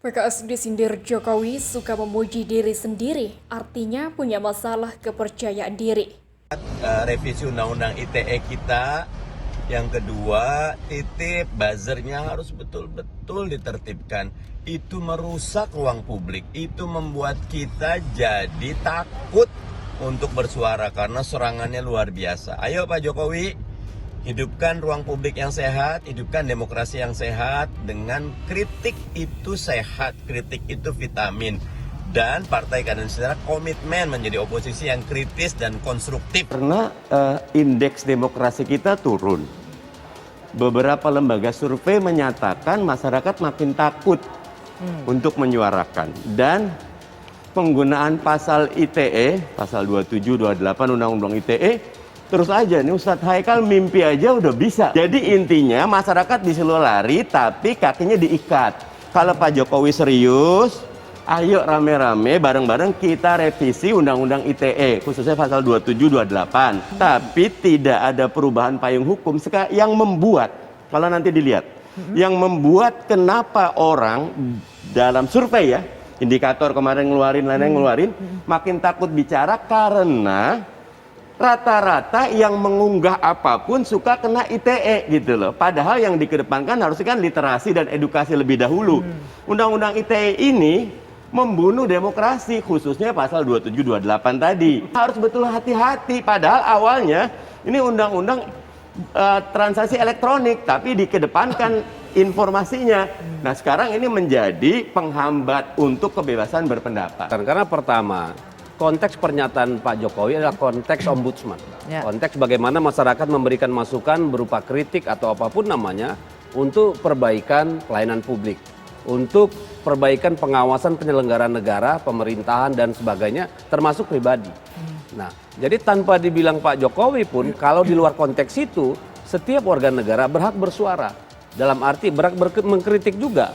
PKS disindir Jokowi suka memuji diri sendiri, artinya punya masalah kepercayaan diri. Revisi Undang-Undang ITE kita, yang kedua titip buzzernya harus betul-betul ditertibkan. Itu merusak ruang publik, itu membuat kita jadi takut untuk bersuara karena serangannya luar biasa. Ayo Pak Jokowi, hidupkan ruang publik yang sehat, hidupkan demokrasi yang sehat. Dengan kritik itu sehat, kritik itu vitamin. Dan Partai Keadilan Sejahtera komitmen menjadi oposisi yang kritis dan konstruktif. Karena indeks demokrasi kita turun. Beberapa lembaga survei menyatakan masyarakat makin takut untuk menyuarakan. Dan penggunaan pasal ITE, pasal 27, 28 Undang-Undang ITE, terus aja nih Ustadz Haikal mimpi aja udah bisa. Jadi intinya masyarakat disuruh lari tapi kakinya diikat. Kalau Pak Jokowi serius, ayo rame-rame bareng-bareng kita revisi Undang-Undang ITE, khususnya pasal 27, 28. Tapi tidak ada perubahan payung hukum yang membuat, kalau nanti dilihat, yang membuat kenapa orang dalam survei ya, indikator kemarin ngeluarin, makin takut bicara karena rata-rata yang mengunggah apapun suka kena ITE gitu loh. Padahal yang dikedepankan harusnya kan literasi dan edukasi lebih dahulu. Undang-undang ITE ini membunuh demokrasi, khususnya pasal 27, 28 tadi. Harus betul hati-hati, padahal awalnya ini undang-undang transaksi elektronik, tapi dikedepankan informasinya. Nah sekarang ini menjadi penghambat untuk kebebasan berpendapat. Karena pertama, konteks pernyataan Pak Jokowi adalah konteks ombudsman. Konteks bagaimana masyarakat memberikan masukan berupa kritik atau apapun namanya untuk perbaikan pelayanan publik, untuk perbaikan pengawasan penyelenggaraan negara, pemerintahan dan sebagainya, termasuk pribadi. Nah, jadi tanpa dibilang Pak Jokowi pun, kalau di luar konteks itu, setiap warga negara berhak bersuara. Dalam arti berhak mengkritik juga.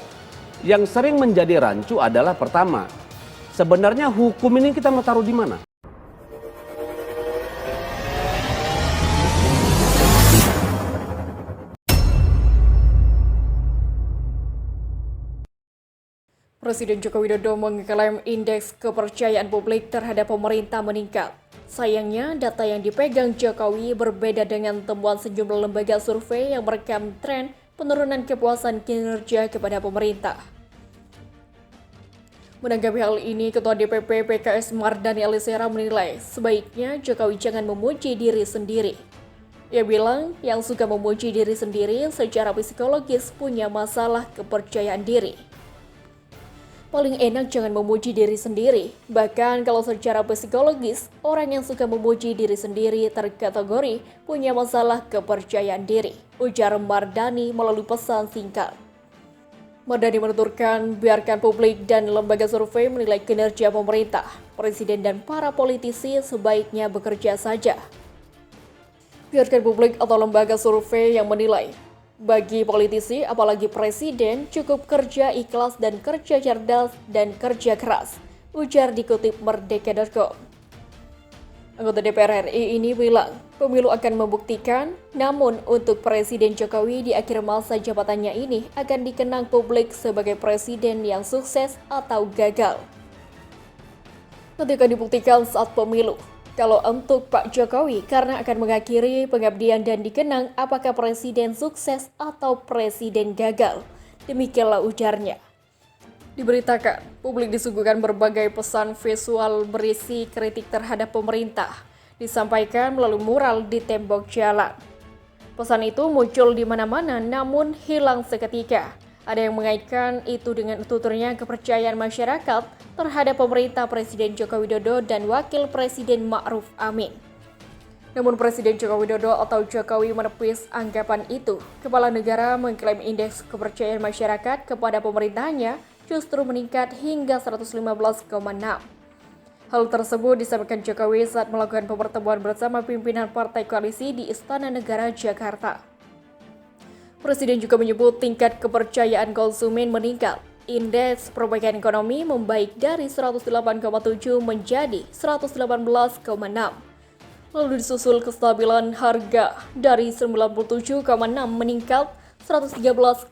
Yang sering menjadi rancu adalah pertama, sebenarnya hukum ini kita mau taruh di mana? Presiden Joko Widodo mengklaim indeks kepercayaan publik terhadap pemerintah meningkat. Sayangnya, data yang dipegang Jokowi berbeda dengan temuan sejumlah lembaga survei yang merekam tren penurunan kepuasan kinerja kepada pemerintah. Menanggapi hal ini, Ketua DPP PKS Mardhani Alisera menilai sebaiknya Jokowi jangan memuji diri sendiri. Ia bilang yang suka memuji diri sendiri secara psikologis punya masalah kepercayaan diri. Paling enak jangan memuji diri sendiri. Bahkan kalau secara psikologis, orang yang suka memuji diri sendiri terkategori punya masalah kepercayaan diri, ujar Mardhani melalui pesan singkat. Mardhani menuturkan, biarkan publik dan lembaga survei menilai kinerja pemerintah, presiden dan para politisi sebaiknya bekerja saja. Biarkan publik atau lembaga survei yang menilai. Bagi politisi, apalagi presiden, cukup kerja ikhlas dan kerja cerdas dan kerja keras, ujar dikutip Merdeka.com. Anggota DPR RI ini bilang, pemilu akan membuktikan, namun untuk Presiden Jokowi di akhir masa jabatannya ini akan dikenang publik sebagai presiden yang sukses atau gagal. Nanti akan dibuktikan saat pemilu. Kalau untuk Pak Jokowi, karena akan mengakhiri pengabdian dan dikenang apakah presiden sukses atau presiden gagal. Demikianlah ujarnya. Diberitakan, publik disuguhkan berbagai pesan visual berisi kritik terhadap pemerintah. Disampaikan melalui mural di tembok jalan. Pesan itu muncul di mana-mana namun hilang seketika. Ada yang mengaitkan itu dengan tuturnya kepercayaan masyarakat terhadap pemerintah Presiden Joko Widodo dan Wakil Presiden Ma'ruf Amin. Namun Presiden Joko Widodo atau Jokowi menepis anggapan itu. Kepala negara mengklaim indeks kepercayaan masyarakat kepada pemerintahnya justru meningkat hingga 115,6. Hal tersebut disampaikan Jokowi saat melakukan pertemuan bersama pimpinan partai koalisi di Istana Negara, Jakarta. Presiden juga menyebut tingkat kepercayaan konsumen meningkat. Indeks perbaikan ekonomi membaik dari 108,7 menjadi 118,6. Lalu disusul kestabilan harga dari 97,6 meningkat 113,4.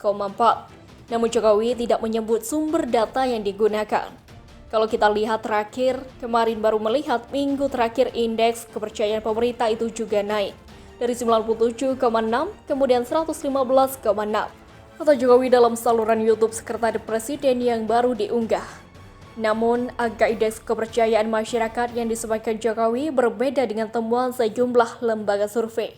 Namun Jokowi tidak menyebut sumber data yang digunakan. Kalau kita lihat terakhir, kemarin baru melihat minggu terakhir indeks kepercayaan pemerintah itu juga naik. Dari 97,6 kemudian 115,6. Kata Jokowi dalam saluran YouTube Sekretariat Presiden yang baru diunggah. Namun, angka indeks kepercayaan masyarakat yang disampaikan Jokowi berbeda dengan temuan sejumlah lembaga survei.